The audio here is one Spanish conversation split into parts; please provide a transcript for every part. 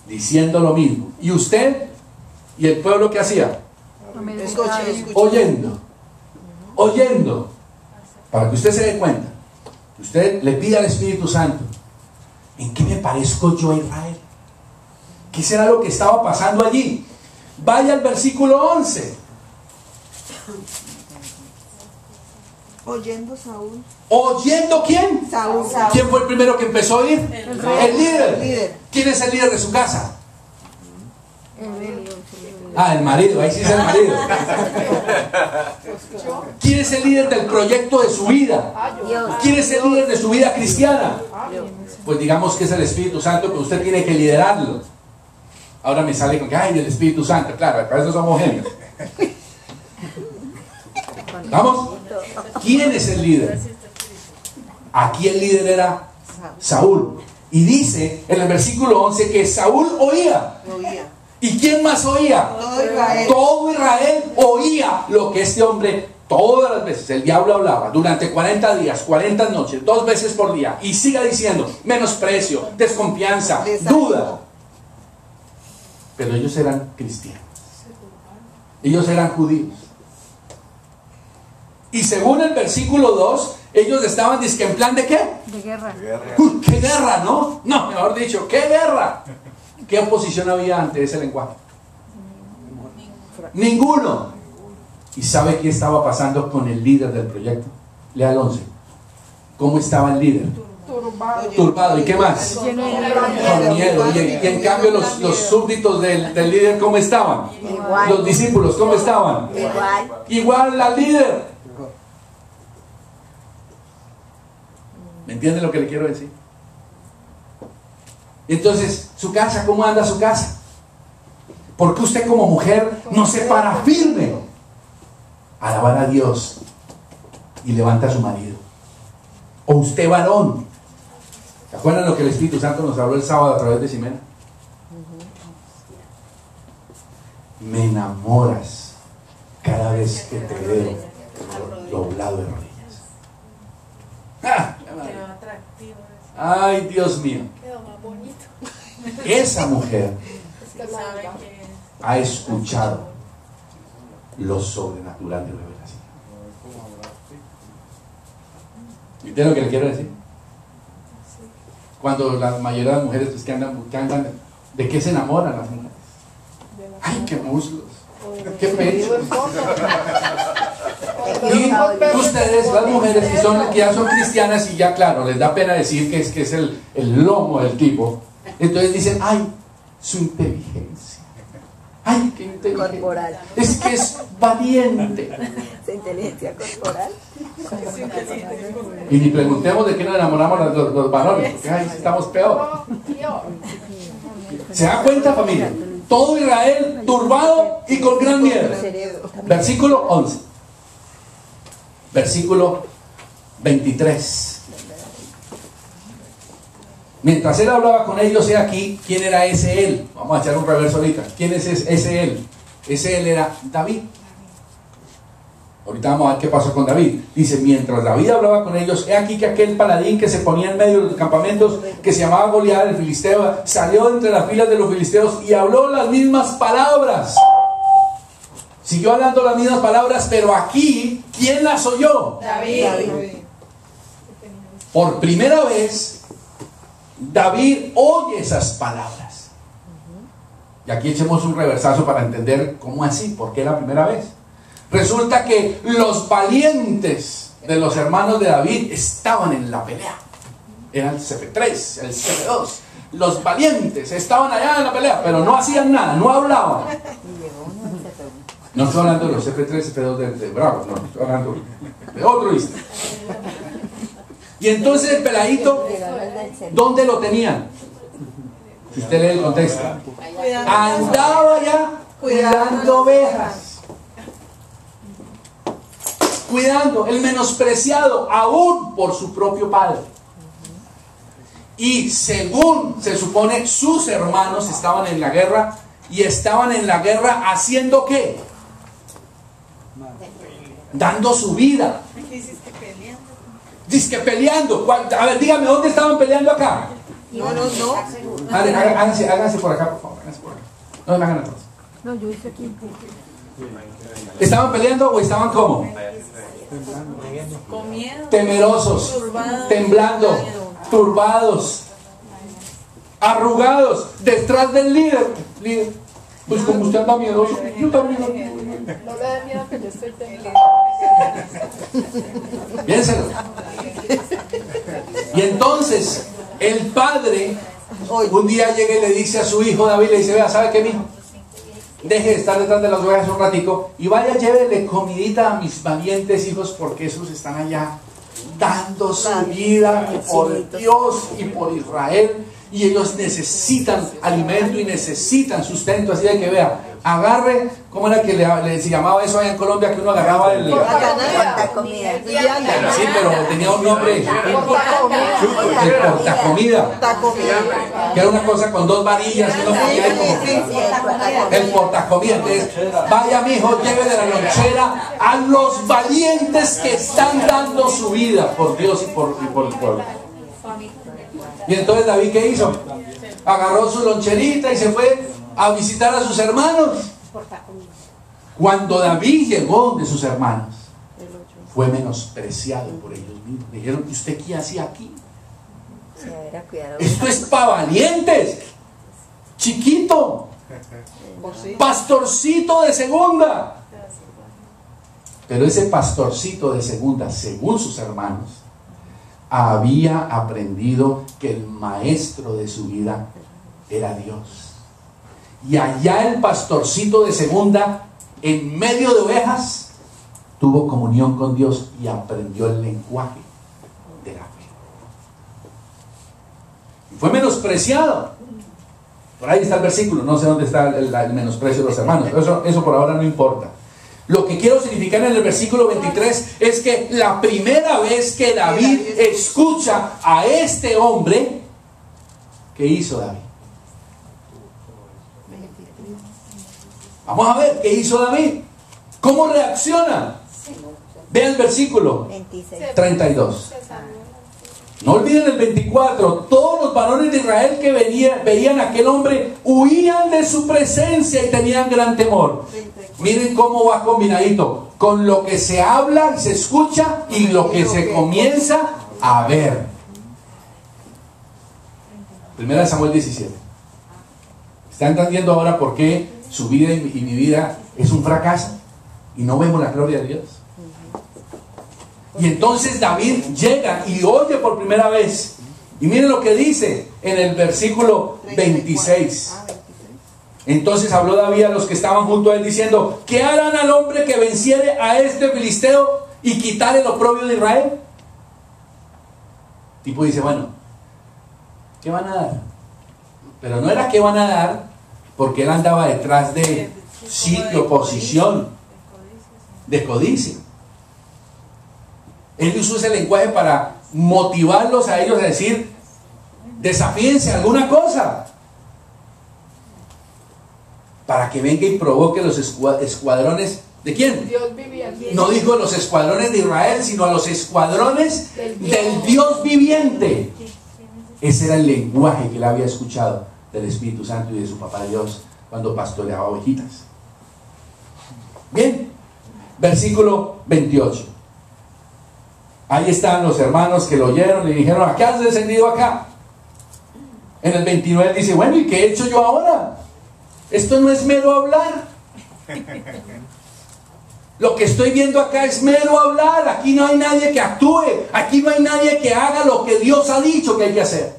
diciendo lo mismo. ¿Y usted? ¿Y el pueblo qué hacía? Oyendo. Oyendo. Para que usted se dé cuenta. Usted le pide al Espíritu Santo: ¿en qué me parezco yo a Israel? ¿Qué será lo que estaba pasando allí? Vaya al versículo 11. Oyendo Saúl. ¿Oyendo quién? Saúl. ¿Quién fue el primero que empezó a oír? El líder. ¿Quién es el líder de su casa? El marido, ahí sí es el marido. ¿Quién es el líder del proyecto de su vida? ¿Quién es el líder de su vida cristiana? Pues digamos que es el Espíritu Santo, pero usted tiene que liderarlo. Ahora me sale con que, ay, el Espíritu Santo, claro, para eso somos genios. ¿Vamos? ¿Quién es el líder? Aquí el líder era Saúl. Y dice en el versículo 11 que Saúl oía. ¿Y quién más oía? Todo Israel oía lo que este hombre, todas las veces, el diablo hablaba, durante 40 días, 40 noches, 2 veces por día, y siga diciendo: menosprecio, desconfianza, duda. Pero ellos eran cristianos. Ellos eran judíos. Y según el versículo 2, ellos estaban dizque en plan de ¿qué? De guerra. Uy, ¿qué guerra, no? No, mejor dicho, ¿qué guerra? ¿Qué oposición había ante ese lenguaje? Ninguno. ¿Y sabe qué estaba pasando con el líder del proyecto? Lea el 11. ¿Cómo estaba el líder? Turbado. ¿Y qué más? Con miedo. Y en cambio los súbditos del líder, ¿cómo estaban? Igual. Los discípulos, ¿cómo estaban? Igual al líder. ¿Me entienden lo que le quiero decir? Entonces, su casa, ¿cómo anda su casa? ¿Por qué usted como mujer no se para firme a alabar a Dios y levanta a su marido? O usted varón, ¿se acuerdan lo que el Espíritu Santo nos habló el sábado a través de Ximena? Me enamoras cada vez que te veo doblado de rodillas. Ay, Dios mío. Esa mujer ha escuchado lo sobrenatural de revelación. ¿Entienden lo que le quiero decir? Cuando la mayoría de las mujeres pues, que andan, ¿de qué se enamoran las mujeres? ¡Ay, qué muslos! ¡Qué pecho! Y ustedes, las mujeres que ya son cristianas y ya claro, les da pena decir que es el lomo del tipo, entonces dicen: ¡ay, su inteligencia! ¡Ay, qué inteligencia! Corporal. Es que es valiente. Su inteligencia corporal. Y ni preguntemos de qué nos enamoramos los varones, porque ay, estamos peor. ¿Se da cuenta, familia? Todo Israel turbado y con gran miedo. Versículo 11. Versículo 23. Mientras él hablaba con ellos, he aquí, ¿quién era ese él? Vamos a echar un reverso ahorita. ¿Quién es ese él? Ese él era David. Ahorita vamos a ver qué pasó con David. Dice: mientras David hablaba con ellos, he aquí que aquel paladín que se ponía en medio de los campamentos, que se llamaba Goliat el filisteo, salió entre las filas de los filisteos y habló las mismas palabras. Siguió hablando las mismas palabras, pero aquí, ¿quién las oyó? David. Por primera vez, David oye esas palabras. Y aquí echemos un reversazo para entender cómo así, por qué la primera vez. Resulta que los valientes de los hermanos de David estaban en la pelea. Era el CP3, el CP2. Los valientes estaban allá en la pelea, pero no hacían nada, no hablaban. No estoy hablando de los CP3, CP2 de Bravo, no, estoy hablando de otro lista. Y entonces el peladito, ¿dónde lo tenían? Si usted lee el contexto, andaba ya cuidando ovejas. Cuidando, el menospreciado aún por su propio padre. Y según se supone, sus hermanos estaban en la guerra. Y estaban en la guerra haciendo ¿qué? Dando su vida. Dice que peleando. A ver, dígame, ¿dónde estaban peleando acá? No. Háganse por acá, por favor. Háganse por acá. No me hagan atrás. No, yo hice aquí. ¿Estaban peleando o estaban cómo? Con miedo. Temerosos, temblando, turbados, arrugados, detrás del líder. Líder, pues como usted anda miedoso, yo también. No le da miedo que yo estoy temblando. Piénselo. Y entonces, el padre un día llega y le dice a su hijo David, le dice, vea, ¿sabe qué, mijo? Deje de estar detrás de las ovejas un ratico y vaya, llévele comidita a mis valientes hijos, porque esos están allá dando su vida por Dios y por Israel, y ellos necesitan alimento y necesitan sustento. Así de que vea, agarre, ¿cómo era que se llamaba eso allá en Colombia, que uno agarraba el... Portacomida. Sí, pero tenía un nombre, el portacomida, que era una cosa con dos varillas y uno ponía ahí como el portacomida. Entonces, vaya, mijo, lleve de la lonchera a los valientes que están dando su vida por Dios y por el pueblo. Y entonces David, ¿qué hizo? Agarró su loncherita y se fue a visitar a sus hermanos. Cuando David llegó de sus hermanos, fue menospreciado por ellos mismos. Le dijeron, ¿y usted qué hacía aquí? Esto es para valientes, chiquito, pastorcito de segunda. Pero ese pastorcito de segunda, según sus hermanos, había aprendido que el maestro de su vida era Dios. Y allá el pastorcito de segunda, en medio de ovejas, tuvo comunión con Dios y aprendió el lenguaje de la fe. Y fue menospreciado. Por ahí está el versículo, no sé dónde está el menosprecio de los hermanos, pero eso por ahora no importa. Lo que quiero significar en el versículo 23 es que la primera vez que David escucha a este hombre, ¿qué hizo David? Vamos a ver qué hizo David. ¿Cómo reacciona? Vean el versículo 32. No olviden el 24. Todos los varones de Israel que veían a aquel hombre huían de su presencia y tenían gran temor. Miren cómo va combinadito con lo que se habla y se escucha y lo que se comienza a ver. Primera de Samuel 17. ¿Están entendiendo ahora por qué su vida y mi vida es un fracaso? Y no vemos la gloria de Dios. Y entonces David llega y oye por primera vez. Y miren lo que dice en el versículo 26. Entonces habló David a los que estaban junto a él diciendo, ¿qué harán al hombre que venciere a este filisteo y quitare el oprobio de Israel? El tipo dice, bueno, ¿qué van a dar? Pero no era qué van a dar, porque él andaba detrás de sitio, posición, de codicia. Él usó ese lenguaje para motivarlos a ellos a decir, desafíense alguna cosa, para que venga y provoque los escuadrones. ¿De quién? Dios viviente. No dijo los escuadrones de Israel, sino a los escuadrones del Dios viviente. Ese era el lenguaje que él había escuchado del Espíritu Santo y de su papá Dios cuando pastoreaba ovejitas. Bien, versículo 28. Ahí están los hermanos que lo oyeron y dijeron, ¿a qué has descendido acá? En el 29 dice, bueno, ¿y qué he hecho yo ahora? Esto no es mero hablar. Lo que estoy viendo acá es mero hablar. Aquí no hay nadie que actúe. Aquí no hay nadie que haga lo que Dios ha dicho que hay que hacer.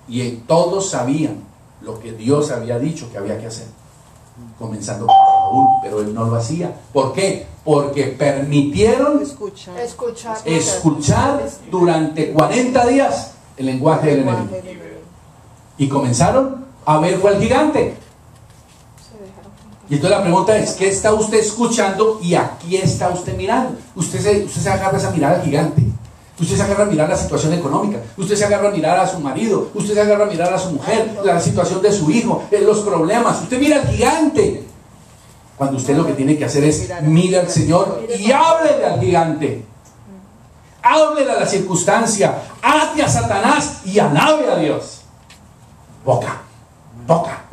Y todos sabían lo que Dios había dicho que había que hacer. Comenzando por Saúl, pero él no lo hacía. ¿Por qué? Porque permitieron escuchar durante 40 días el lenguaje del enemigo. Y comenzaron a ver fue el gigante. Y entonces la pregunta es, ¿qué está usted escuchando y a quién está usted mirando? Usted se agarra a mirar al gigante. Usted se agarra a mirar la situación económica. Usted se agarra a mirar a su marido. Usted se agarra a mirar a su mujer, la situación de su hijo, los problemas. Usted mira al gigante. Cuando usted lo que tiene que hacer es mire al Señor y háblele al gigante. Háblele a la circunstancia. Ate a Satanás y alabe a Dios. boca, boca.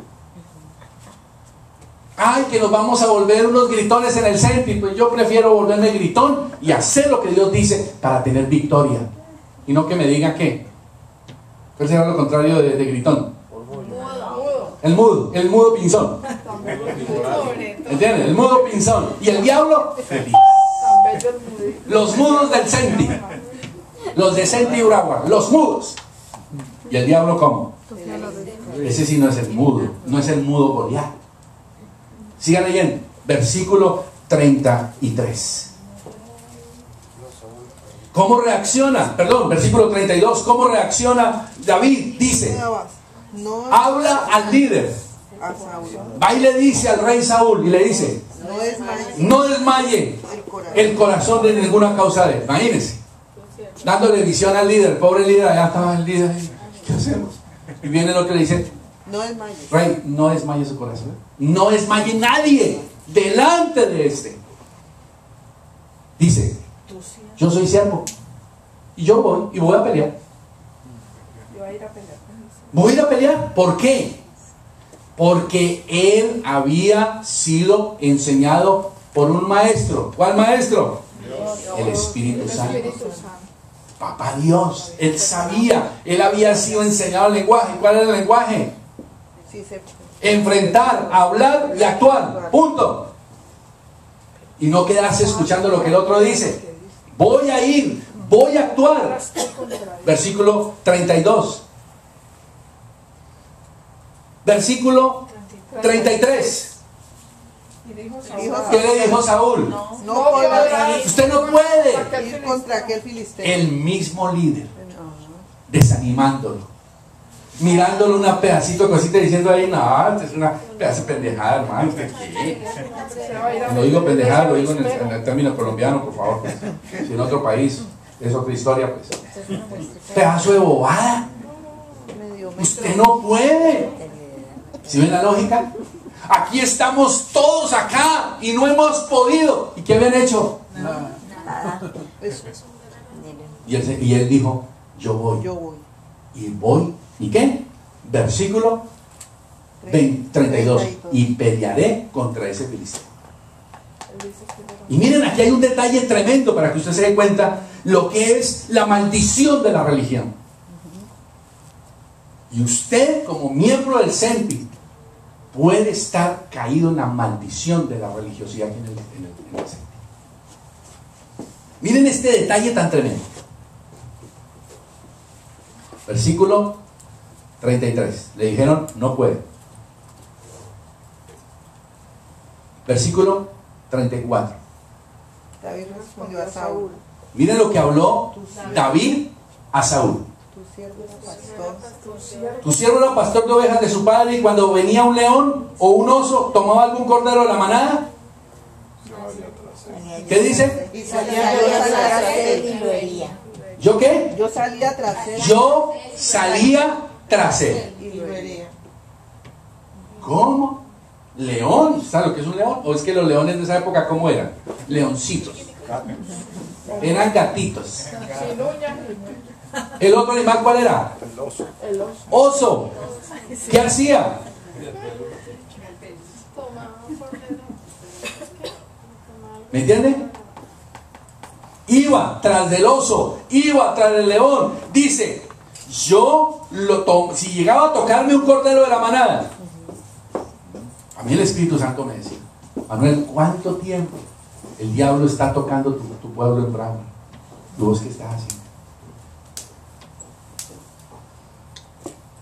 Ay, que nos vamos a volver unos gritones en el centro. Pues yo prefiero volverme gritón y hacer lo que Dios dice para tener victoria. Y no que me digan que. ¿Cuál será lo contrario de gritón? El mudo pinzón. ¿Entienden? El mudo pinzón. Y el diablo, feliz. Los mudos del Senti. Los de Senti Uragua. Los mudos. ¿Y el diablo cómo? Ese sí no es el mudo. No es el mudo Goliat. Sigan leyendo. Versículo 33. ¿Cómo reacciona? Perdón, versículo 32. ¿Cómo reacciona David? Dice, habla al líder. Va y le dice al rey Saúl y le dice, no desmaye el corazón de ninguna causa de él. Imagínense, dándole visión al líder. Pobre líder, allá estaba el líder. ¿Qué hacemos? Y viene el otro y le dice, no desmaye. Rey, no desmaye su corazón. No desmaye nadie delante de este. Dice, yo soy siervo y yo voy a pelear. Voy a ir a pelear. ¿Por qué? Porque él había sido enseñado por un maestro. ¿Cuál maestro? El Espíritu Santo. Papá Dios. Él sabía. Él había sido enseñado el lenguaje. ¿Cuál era el lenguaje? Enfrentar, hablar y actuar. Punto. Y no quedarse escuchando lo que el otro dice. Voy a ir. Voy a actuar. Versículo 32. Versículo 33. ¿Qué le dijo Saúl? Usted no puede ir contra aquel filisteo. El mismo líder, desanimándolo, mirándolo una pedacito de cosita diciendo ahí, no, es una pedazo de pendejada, hermano. No digo pendejada, lo digo en el término colombiano, por favor. Si en otro país es otra historia, pues. Pedazo de bobada. Usted no puede. ¿Sí ven la lógica? Aquí estamos todos acá y no hemos podido. ¿Y qué habían hecho? Nada. Y él dijo, yo voy. Y voy. ¿Y qué? Versículo 32. Y pelearé contra ese filisteo. Y miren, aquí hay un detalle tremendo para que usted se dé cuenta lo que es la maldición de la religión. Y usted, como miembro del Senti, puede estar caído en la maldición de la religiosidad en el Senti. Miren este detalle tan tremendo. Versículo 33. Le dijeron, no puede. Versículo 34. David respondió a Saúl. Miren lo que habló David a Saúl. Tu siervo era pastor de ovejas de su padre, y cuando venía un león o un oso, tomaba algún cordero de la manada. ¿Qué dice? Y salía tras él y lo hería. ¿Yo qué? Yo salía tras él. Yo salía tras él. Y lo hería. ¿Cómo? ¿León? ¿Sabes lo que es un león? ¿O es que los leones de esa época cómo eran? Leoncitos. Eran gatitos. ¿El otro animal cuál era? El oso. Oso. ¿Qué hacía? ¿Me entienden? Iba tras del oso, iba tras del león. Dice, yo lo tomo. Si llegaba a tocarme un cordero de la manada, a mí el Espíritu Santo me decía, Manuel, ¿cuánto tiempo el diablo está tocando tu pueblo en bravo? ¿Y vos qué estás haciendo?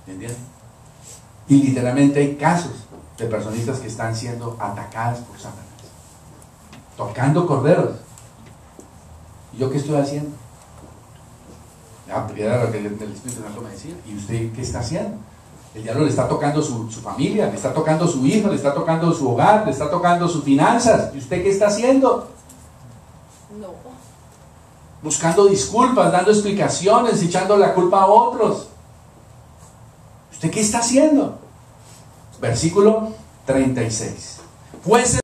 ¿Me entienden? Y literalmente hay casos de personitas que están siendo atacadas por Satanás, tocando corderos. ¿Y yo qué estoy haciendo? Era lo que el Espíritu Santo me decía. ¿Y usted qué está haciendo? El diablo le está tocando su familia, le está tocando su hijo, le está tocando su hogar, le está tocando sus finanzas. ¿Y usted qué está haciendo? No. Buscando disculpas, dando explicaciones, echando la culpa a otros. ¿Usted qué está haciendo? Versículo 36. Pues